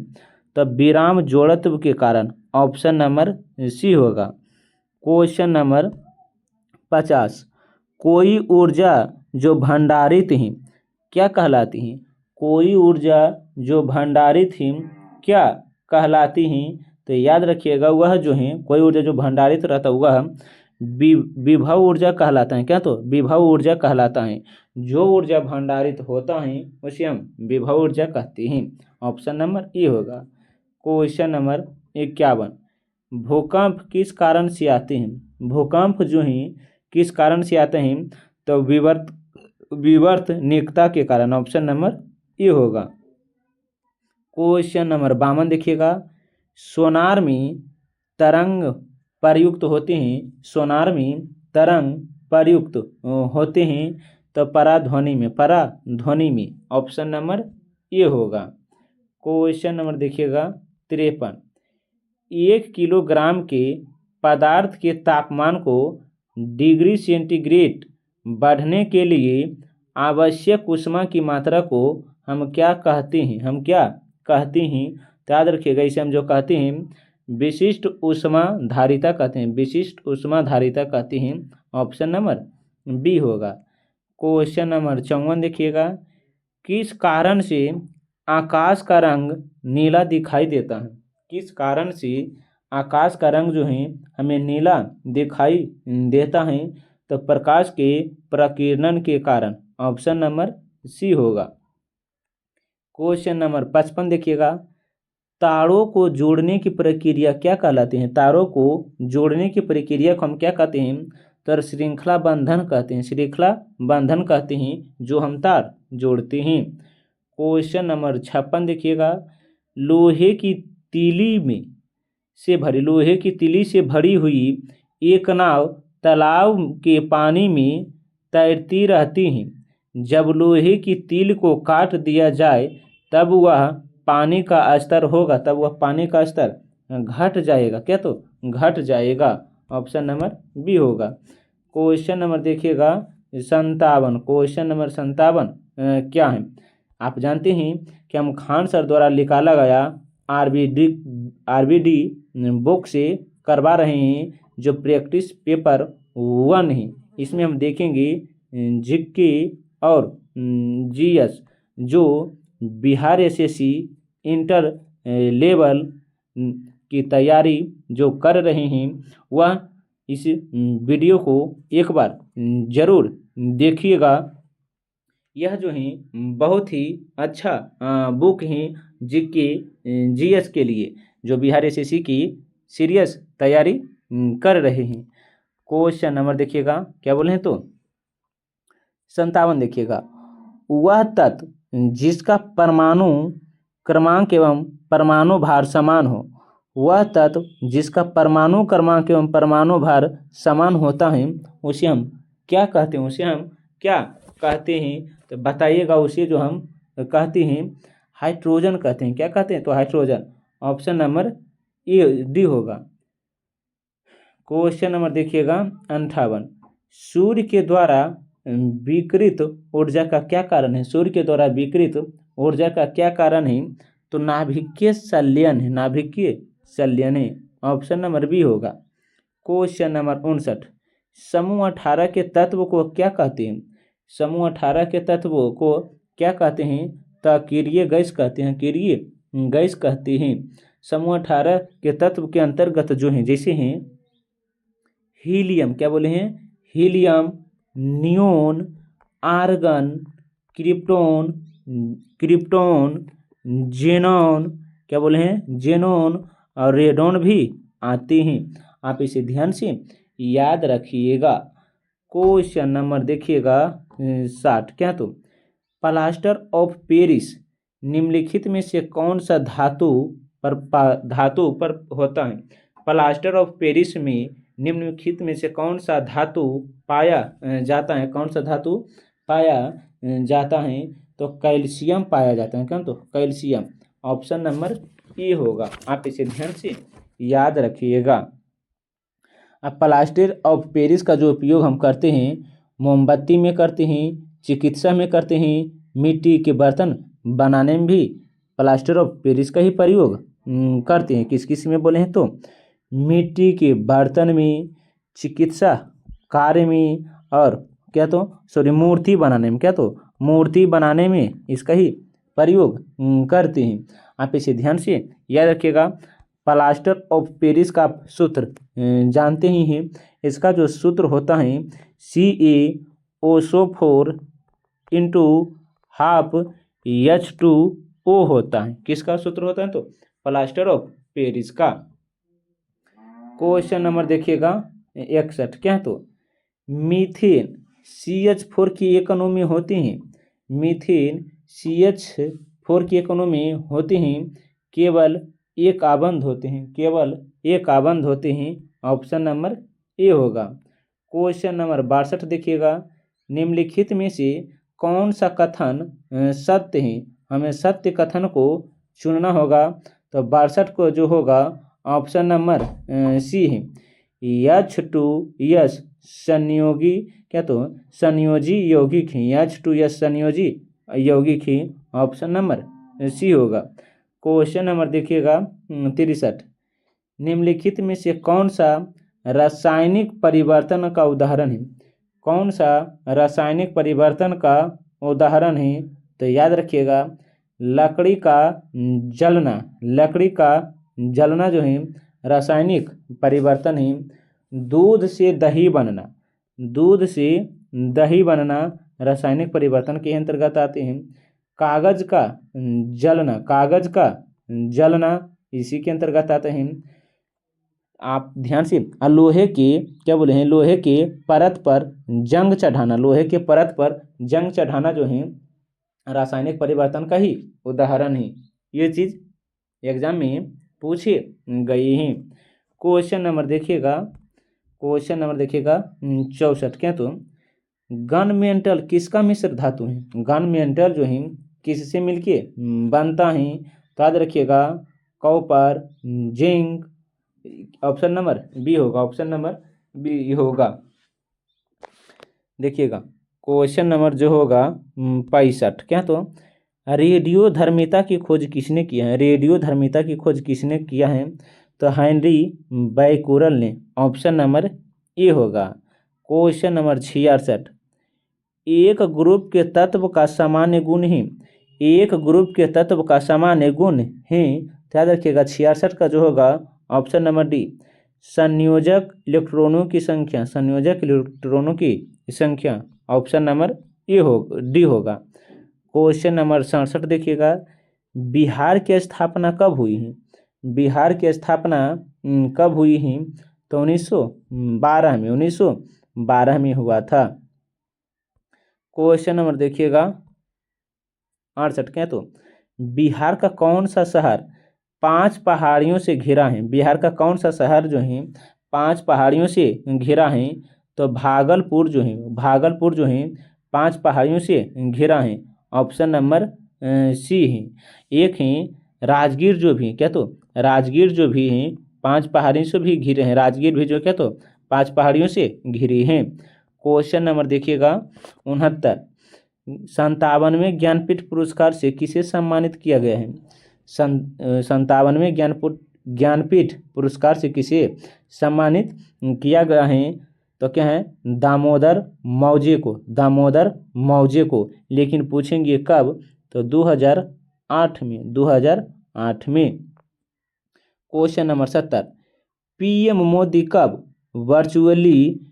तब विराम जोड़त्व के कारण, ऑप्शन नंबर सी होगा। क्वेश्चन नंबर 50, कोई ऊर्जा जो भंडारित है क्या कहलाती है? कोई ऊर्जा जो भंडारित है क्या कहलाती हैं? तो याद रखिएगा वह जो है, कोई ऊर्जा जो भंडारित रहता है वह विभव ऊर्जा कहलाता है। क्या? तो विभव ऊर्जा कहलाता है। जो ऊर्जा भंडारित होता है उसे हम विभव ऊर्जा कहते हैं, ऑप्शन नंबर ए होगा। क्वेश्चन नंबर 51, भूकंप किस कारण से आते हैं? भूकंप जो हैं किस कारण से आते हैं? तो विवर्तनिकता के कारण, ऑप्शन नंबर ए होगा। क्वेश्चन नंबर 52 देखिएगा, सोनार में तरंग प्रयुक्त होते हैं, सोनार में तरंग प्रयुक्त होते हैं तो पराध्वनि में, ऑप्शन नंबर ए होगा। क्वेश्चन नंबर देखिएगा 53, 1 किलोग्राम के पदार्थ के तापमान को डिग्री सेंटीग्रेड बढ़ने के लिए आवश्यक ऊष्मा की मात्रा को हम क्या कहते हैं? हम क्या कहते हैं? तो याद रखिएगा इसे हम जो कहते हैं विशिष्ट ऊष्मा धारिता कहते हैं, विशिष्ट ऊष्मा धारिता कहते हैं, ऑप्शन नंबर बी होगा। क्वेश्चन नंबर 54 देखिएगा, किस कारण से आकाश का रंग नीला दिखाई देता है? किस कारण से आकाश का रंग जो है हमें नीला दिखाई देता है? तो प्रकाश के प्रकीर्णन के कारण, ऑप्शन नंबर सी होगा। क्वेश्चन नंबर 55 देखिएगा, तारों को जोड़ने की प्रक्रिया क्या कहलाते हैं? तारों को जोड़ने की प्रक्रिया को हम क्या कहते हैं? तो श्रृंखला बंधन कहते हैं। श्रृंखला बंधन कहते हैं जो हम तार जोड़ते हैं। क्वेश्चन नंबर 56 देखिएगा। लोहे की तीली में से भरी लोहे की तीली से भरी हुई एक नाव तालाब के पानी में तैरती रहती है। जब लोहे की तील को काट दिया जाए तब वह पानी का स्तर होगा, तब वह पानी का स्तर घट जाएगा। क्या? तो घट जाएगा। ऑप्शन नंबर बी होगा। क्वेश्चन नंबर देखिएगा 57। क्वेश्चन नंबर 57 क्या है? आप जानते हैं कि हम खान सर द्वारा निकाला गया आरबीडी बुक से करवा रहे हैं जो प्रैक्टिस पेपर 1 है। इसमें हम देखेंगे जीके और जीएस जो बिहार एसएससी इंटर लेवल की तैयारी जो कर रहे हैं वह इस वीडियो को एक बार ज़रूर देखिएगा। यह जो है बहुत ही अच्छा बुक है जीके जीएस के लिए जो बिहार एसएससी की सीरियस तैयारी कर रहे हैं। क्वेश्चन नंबर देखिएगा क्या बोले हैं? तो 57 देखिएगा। वह तत्व जिसका परमाणु क्रमांक एवं परमाणु भार समान हो, वह तत्व जिसका परमाणु क्रमांक एवं परमाणु भार समान होता है उसे हम क्या कहते हैं? उसे हम क्या कहते हैं? तो बताइएगा। उसे जो हम कहते हैं हाइड्रोजन कहते हैं। क्या कहते हैं? तो hydrogen. Option number A D होगा। क्वेश्चन नंबर देखिएगा 58। सूर्य के द्वारा विकिरित ऊर्जा का क्या कारण है? सूर्य के द्वारा विकिरित ऊर्जा का क्या कारण है? तो नाभिकीय संलयन है। नाभिकीय संलयन है। ऑप्शन नंबर बी होगा। Question number 59। समूह 18 के तत्व को क्या कहते हैं? समूह 18 के तत्वों को क्या कहते हैं? तो अकीरिय गैस कहते हैं। अकीरिय गैस कहते हैं। समूह 18 के तत्व के अंतर्गत जो हैं जैसे हैं हीलियम, क्या बोले हैं? Helium, neon, argon, krypton, xenon, क्या बोले हैं? जेनॉन और रेडॉन भी आते हैं। आप इसे ध्यान से याद रखिएगा। क्वेश्चन नंबर देखिएगा 60। क्या? तो प्लास्टर ऑफ पेरिस निम्नलिखित में से कौन सा धातु पर होता है? प्लास्टर ऑफ पेरिस में निम्नलिखित में से कौन सा धातु पाया जाता है? कौन सा धातु पाया जाता है? तो कैल्शियम पाया जाता है। क्या? तो कैल्शियम। ऑप्शन नंबर ए होगा। आप इसे ध्यान से याद रखिएगा। अब प्लास्टर ऑफ पेरिस का जो उपयोग हम करते हैं मोमबत्ती में करते हैं, चिकित्सा में करते हैं, मिट्टी के बर्तन बनाने में भी प्लास्टर ऑफ पेरिस का ही प्रयोग करते हैं। किस किस में बोले हैं? तो मिट्टी के बर्तन में, चिकित्सा कार्य में और क्या? तो मूर्ति बनाने में। क्या? तो मूर्ति बनाने में इसका ही प्रयोग करते हैं। आप इसे ध्यान से याद रखिएगा। प्लास्टर ऑफ पेरिस का सूत्र जानते ही हैं। इसका जो सूत्र होता है CaO4 इंटू हाफ H2O होता है। किसका सूत्र होता है? तो प्लास्टर ऑफ पेरिस का। क्वेश्चन नंबर देखिएगा 61। क्या? तो मीथेन CH4 की एक अणु में होते हैं। मीथेन CH4 की एक अणु में होते हैं केवल एक आबंध होते हैं। केवल एक आबंध होते हैं। ऑप्शन नंबर ए होगा। क्वेश्चन नंबर 62 देखिएगा। निम्नलिखित में से कौन सा कथन सत्य है? हमें सत्य कथन को चुनना होगा। तो 62 को जो होगा ऑप्शन नंबर सी है। H2S संयोगी, क्या? तो संयोजी यौगिक है। H2S संयोजी यौगिक है। ऑप्शन नंबर सी होगा। क्वेश्चन नंबर देखिएगा 63। निम्नलिखित में से कौन सा रासायनिक परिवर्तन का उदाहरण है? कौन सा रासायनिक परिवर्तन का उदाहरण है? तो याद रखिएगा लकड़ी का जलना। लकड़ी का जलना जो है रासायनिक परिवर्तन है। दूध से दही बनना। दूध से दही बनना रासायनिक परिवर्तन के अंतर्गत आते हैं। कागज का जलना। कागज का जलना इसी के अंतर्गत आते हैं। आप ध्यान से, लोहे के क्या बोले हैं, लोहे के परत पर जंग चढ़ाना, लोहे के परत पर जंग चढ़ाना जो है रासायनिक परिवर्तन का ही उदाहरण है। ये चीज एग्जाम में पूछे गई है। क्वेश्चन नंबर देखिएगा, क्वेश्चन नंबर देखिएगा 64। क्या तो गन मेटल किसका मिश्र धातु है? गन मेटल जो है किससे मिलके बनता है? तो याद रखिएगा copper, zinc, option number B होगा, ऑप्शन नंबर बी होगा। देखिएगा क्वेश्चन नंबर जो होगा 65। क्या तो रेडियो धर्मिता की खोज किसने किया है? रेडियो धर्मिता की खोज किसने किया है? तो हेनरी बैकुरल ने, ऑप्शन नंबर ए होगा। Question number 66। एक ग्रुप के तत्व का सामान्य गुण है, एक ग्रुप के तत्व का सामान्य गुण है, याद रखिएगा 66 का जो होगा ऑप्शन नंबर डी, संयोजक इलेक्ट्रॉनों की संख्या, संयोजक इलेक्ट्रॉनों की संख्या, ऑप्शन नंबर ए हो डी होगा। क्वेश्चन नंबर 67 देखिएगा, बिहार की स्थापना कब हुई है? बिहार की स्थापना कब हुई है? तो 1912 में, 1912 में हुआ था। क्वेश्चन नंबर देखिएगा 68। क्या तो बिहार का कौन सा शहर 5 पहाड़ियों से घिरा है? बिहार का कौन सा शहर जो है 5 पहाड़ियों से घिरा है? तो भागलपुर जो है, भागलपुर जो है 5 पहाड़ियों से घिरा है, ऑप्शन नंबर सी है। एक है राजगीर जो भी, क्या तो राजगीर जो भी है 5 पहाड़ियों से भी घिरे हैं, राजगीर भी जो क्या तो 5 पहाड़ियों से घिरी हैं। क्वेश्चन नंबर देखिएगा 69। 57वें ज्ञानपीठ पुरस्कार से किसे सम्मानित किया गया है? 57वें ज्ञानपीठ पुरस्कार से किसे सम्मानित किया गया है? तो क्या है, दामोदर मौजे को, दामोदर मौजे को। लेकिन पूछेंगे कब? तो 2008 में, 2008 में। Question number 70। पीएम मोदी कब वर्चुअली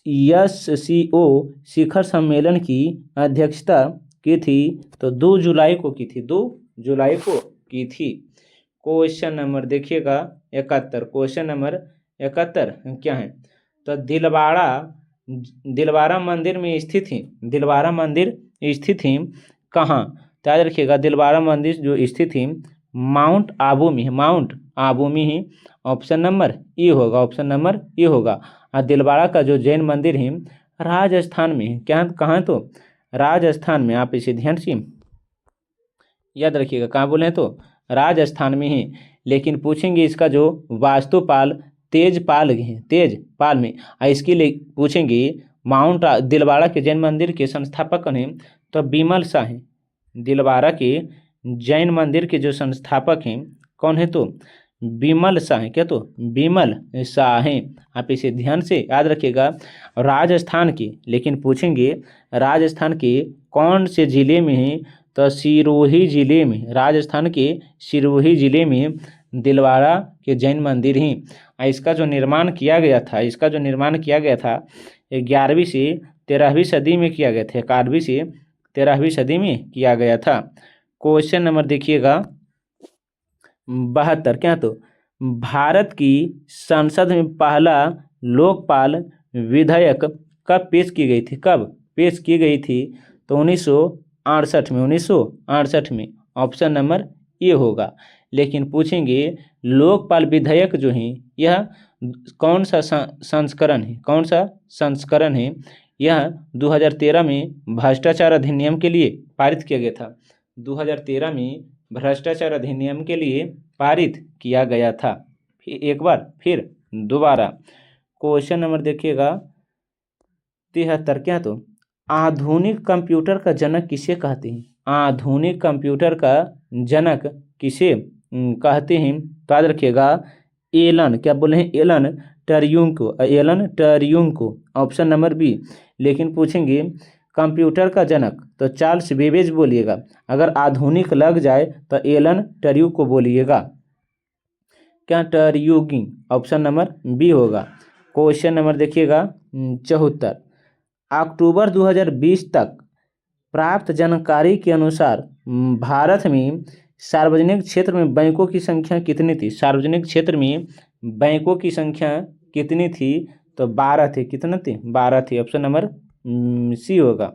एससीओ शिखर सम्मेलन की अध्यक्षता की थी? तो 2 जुलाई को की थी, 2 जुलाई को की थी। क्वेश्चन नंबर देखिएगा 71। क्वेश्चन नंबर 71 क्या है? तो दिलवारा मंदिर में स्थित है, दिलवारा मंदिर स्थित है कहाँ? तो याद रखिएगा दिलवारा मंदिर जो स्थित है माउंट आबू में है, माउंट आबू में ही, ऑप्शन नंबर ए होगा, ऑप्शन नंबर ए होगा। और दिलवाड़ा का जो जैन मंदिर है राजस्थान में है, क्या कहाँ? तो राजस्थान में। आप इसे ध्यान से याद रखिएगा, कहाँ बोले हैं? तो राजस्थान में है। लेकिन पूछेंगे इसका जो वास्तुपाल तेजपाल है, तेजपाल में। और इसके लिए पूछेंगे माउंट दिलवाड़ा के जैन मंदिर के संस्थापक कौन है? तो बिमल शाह हैं। दिलवाड़ा के जैन मंदिर के जो संस्थापक हैं कौन है? तो बिमल शाह हैं, क्या तो बिमल शाह हैं। आप इसे ध्यान से याद रखिएगा। राजस्थान के, लेकिन पूछेंगे राजस्थान के कौन से जिले में है? तो सिरोही जिले में, राजस्थान के सिरोही जिले में दिलवाड़ा के जैन मंदिर हैं। इसका जो निर्माण किया गया था, इसका जो निर्माण किया गया था 11वीं से 13वीं सदी में किया गया था, 11वीं से 13वीं सदी में किया गया था। क्वेश्चन नंबर देखिएगा 72। क्या तो भारत की संसद में पहला लोकपाल विधेयक कब पेश की गई थी? कब पेश की गई थी? तो 1968 में, 1968 में, ऑप्शन नंबर ए होगा। लेकिन पूछेंगे लोकपाल विधेयक जो है यह कौन सा संस्करण है? कौन सा संस्करण है? यह 2013 में भ्रष्टाचार अधिनियम के लिए पारित किया गया था, 2013 में भ्रष्टाचार अधिनियम के लिए पारित किया गया था। एक बार फिर दोबारा। क्वेश्चन नंबर देखिएगा 73। क्या तो आधुनिक कंप्यूटर का जनक किसे कहते हैं? आधुनिक कंप्यूटर का जनक किसे कहते हैं? तो याद रखिएगा एलन, क्या बोले हैं? एलन टर्यूंग को, एलन टर्यूंग को, ऑप्शन नंबर बी। लेकिन पूछेंगे कंप्यूटर का जनक तो चार्ल्स बेबेज बोलिएगा, अगर आधुनिक लग जाए तो एलन टर्यूंग को बोलिएगा। क्या? टर्यूगिंग, ऑप्शन नंबर बी होगा। क्वेश्चन नंबर देखिएगा 74। अक्टूबर 2020 तक प्राप्त जानकारी के अनुसार भारत में सार्वजनिक क्षेत्र में बैंकों की संख्या कितनी थी? सार्वजनिक क्षेत्र में बैंकों की संख्या कितनी थी? तो 12 थी। कितना थी? 12 थी। ऑप्शन नंबर सी होगा।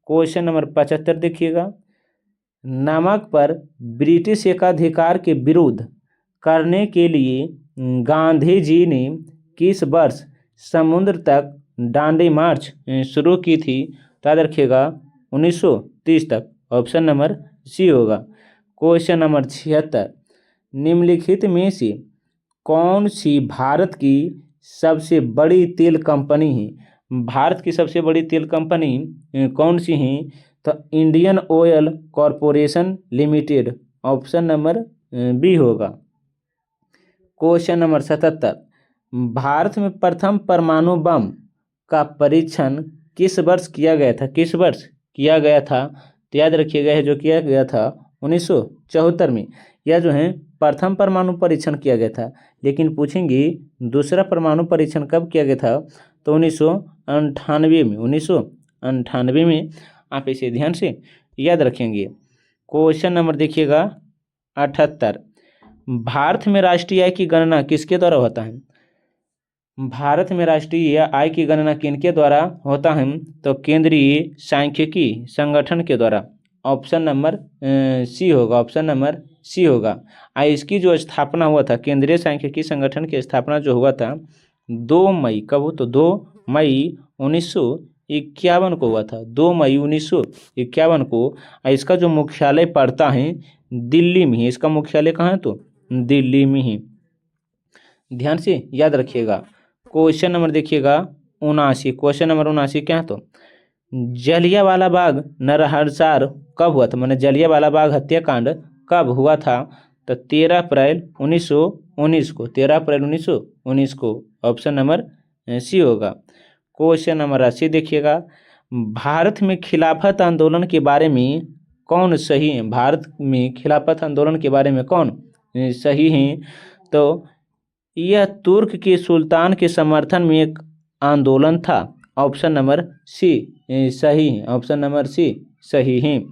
क्वेश्चन नंबर 75 देखिएगा। नमक पर ब्रिटिश एकाधिकार के विरुद्ध करने के लिए गांधी जी ने किस वर्ष समुद्र तक दांडी मार्च शुरू की थी? तो याद रखिएगा 1930 तक। ऑप्शन नंबर सी होगा। Question number 76। निम्नलिखित में से कौन सी भारत की सबसे बड़ी तेल कंपनी है? भारत की सबसे बड़ी तेल कंपनी कौन सी है? तो Indian Oil Corporation Limited. Option number B होगा। Question number 77। भारत में प्रथम परमाणु बम का परीक्षण किस वर्ष किया गया था? किस वर्ष किया गया था? तो याद रखिएगा है जो किया गया था 1974 में। यह जो है प्रथम परमाणु परीक्षण किया गया था। लेकिन पूछेंगे दूसरा परमाणु परीक्षण कब किया गया था? तो 1998 में। 1998 में। आप इसे ध्यान से याद रखेंगे। क्वेश्चन नंबर देखिएगा 78। भारत में राष्ट्रीय आय की गणना किसके द्वारा होता है? भारत में राष्ट्रीय आय की गणना किनके द्वारा होता है? तो केंद्रीय सांख्यिकी संगठन के द्वारा। ऑप्शन नंबर सी होगा। ऑप्शन नंबर सी होगा। इसकी जो स्थापना हुआ था, केंद्रीय सांख्यिकी संगठन की स्थापना जो हुआ था 2 मई, कब हो? तो 2 मई 1951 को हुआ था। 2 मई 1951 को। इसका जो मुख्यालय पड़ता है दिल्ली में ही। इसका मुख्यालय कहाँ है? तो दिल्ली में ही। ध्यान से याद रखिएगा। क्वेश्चन नंबर देखिएगा 79। क्वेश्चन नंबर 79 क्या है? तो जलियांवाला बाग नरसंहार कब हुआ था? मैंने जलियांवाला बाग हत्याकांड कब हुआ था? तो 13 अप्रैल 1919 को। 13 अप्रैल 1919 को। ऑप्शन नंबर सी होगा। क्वेश्चन नंबर 80 देखिएगा। भारत में खिलाफत आंदोलन के बारे में कौन सही है? भारत में खिलाफत आंदोलन के बारे में कौन सही है? तो यह तुर्क के सुल्तान के समर्थन में एक आंदोलन था। ऑप्शन नंबर सी सही है। ऑप्शन नंबर सी सही है।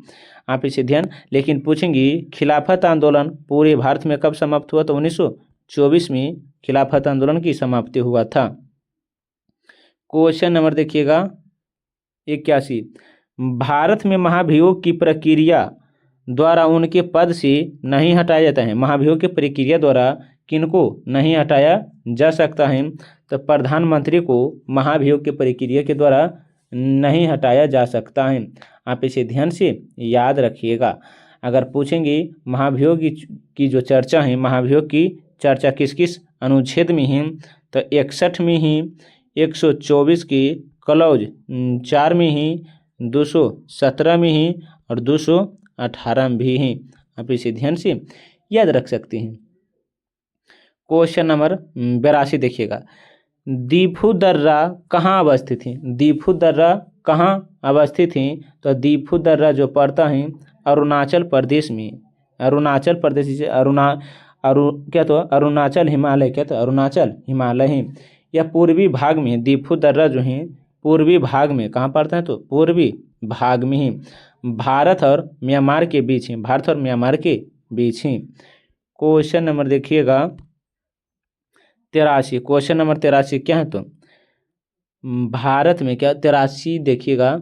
आप इसे ध्यान। लेकिन पूछेंगे खिलाफत आंदोलन पूरे भारत में कब समाप्त हुआ? तो 1924 में खिलाफत आंदोलन की समाप्ति हुआ था। क्वेश्चन नंबर देखिएगा 81। भारत में महाभियोग की प्रक्रिया द्वारा उनके पद से नहीं हटाया जाता है। महाभियोग की प्रक्रिया द्वारा किनको नहीं हटाया जा सकता है? तो प्रधानमंत्री को महाभियोग की प्रक्रिया के द्वारा नहीं हटाया जा सकता है। आप इसे ध्यान से याद रखिएगा। अगर पूछेंगे महाभियोग की जो चर्चा है, महाभियोग की चर्चा किस किस अनुच्छेद में है? तो 61 में ही, 124 की क्लॉज 4 में ही, 217 में ही और 218 में भी हैं। आप इसे ध्यान से याद रख सकते हैं। क्वेश्चन नंबर 82 देखिएगा। दीफू दर्रा कहाँ अवस्थित है? दीफू दर्रा कहाँ अवस्थित है? तो दीफू दर्रा जो पड़ता है अरुणाचल प्रदेश में। अरुणाचल प्रदेश से अरुणाचल हिमालय, क्या तो अरुणाचल हिमालय है। यह पूर्वी भाग में है। दीफू दर्रा जो है पूर्वी भाग में कहाँ पड़ता है? तो पूर्वी भाग में ही। भारत और म्यांमार के बीच है। भारत और म्यांमार के बीच है। क्वेश्चन नंबर देखिएगा 83। क्वेश्चन नंबर 83 क्या है? तो भारत में क्या 83 देखिएगा।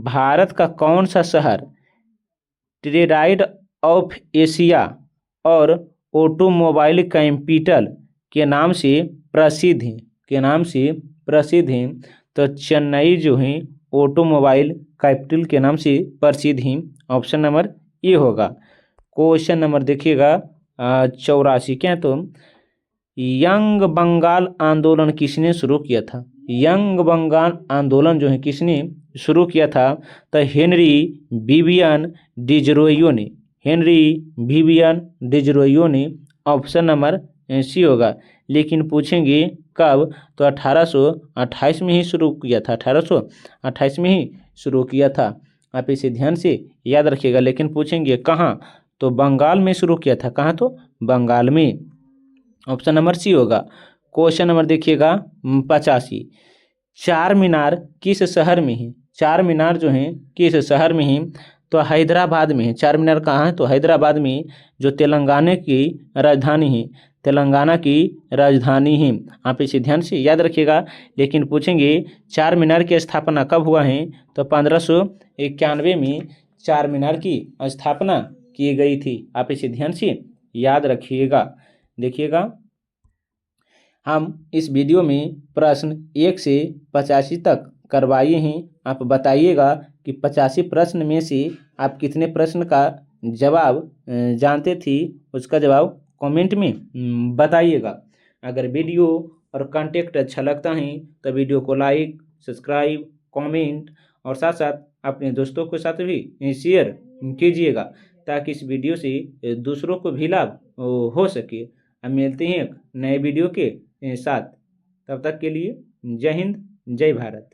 भारत का कौन सा शहर ट्रेडाइड ऑफ एशिया और ऑटोमोबाइल कैपिटल के नाम से प्रसिद्ध है? के नाम से प्रसिद्ध है? तो चेन्नई जो है ऑटोमोबाइल कैपिटल के नाम से प्रसिद्ध है। ऑप्शन नंबर ए होगा। क्वेश्चन नंबर देखिएगा 84 क्या है? तो यंग बंगाल आंदोलन किसने शुरू किया था? यंग बंगाल आंदोलन जो है किसने शुरू किया था? तो हेनरी विवियन डिजरोयो ने। हेनरी विवियन डिजरोयो ने। ऑप्शन नंबर सी होगा। लेकिन पूछेंगे कब? तो 1828 में ही शुरू किया था। 1828 में ही शुरू किया था। आप इसे ध्यान से याद रखिएगा। लेकिन पूछेंगे कहाँ? तो बंगाल में शुरू किया था। कहाँ? तो बंगाल में। ऑप्शन नंबर सी होगा। क्वेश्चन नंबर देखिएगा 85। चार मीनार किस शहर में है? चार मीनार जो है किस शहर में है? तो हैदराबाद में है। चार मीनार कहाँ है? तो हैदराबाद में, जो तेलंगाना की राजधानी है, तेलंगाना की राजधानी है। आप इसे ध्यान से याद रखिएगा। लेकिन पूछेंगे चार मीनार की स्थापना कब हुआ है? तो 1591 में चार मीनार की स्थापना की गई थी। आप इसे ध्यान से याद रखिएगा। देखिएगा, हम इस वीडियो में प्रश्न 1 से 85 तक करवाए हैं। आप बताइएगा कि 85 प्रश्न में से आप कितने प्रश्न का जवाब जानते थी। उसका जवाब कमेंट में बताइएगा। अगर वीडियो और कंटेंट अच्छा लगता है तो वीडियो को लाइक, सब्सक्राइब, कमेंट और साथ साथ अपने दोस्तों के साथ भी शेयर कीजिएगा, ताकि इस वीडियो से दूसरों को भी लाभ हो सके। हम मिलते हैं एक नए वीडियो के साथ। तब तक के लिए जय हिंद, जय भारत।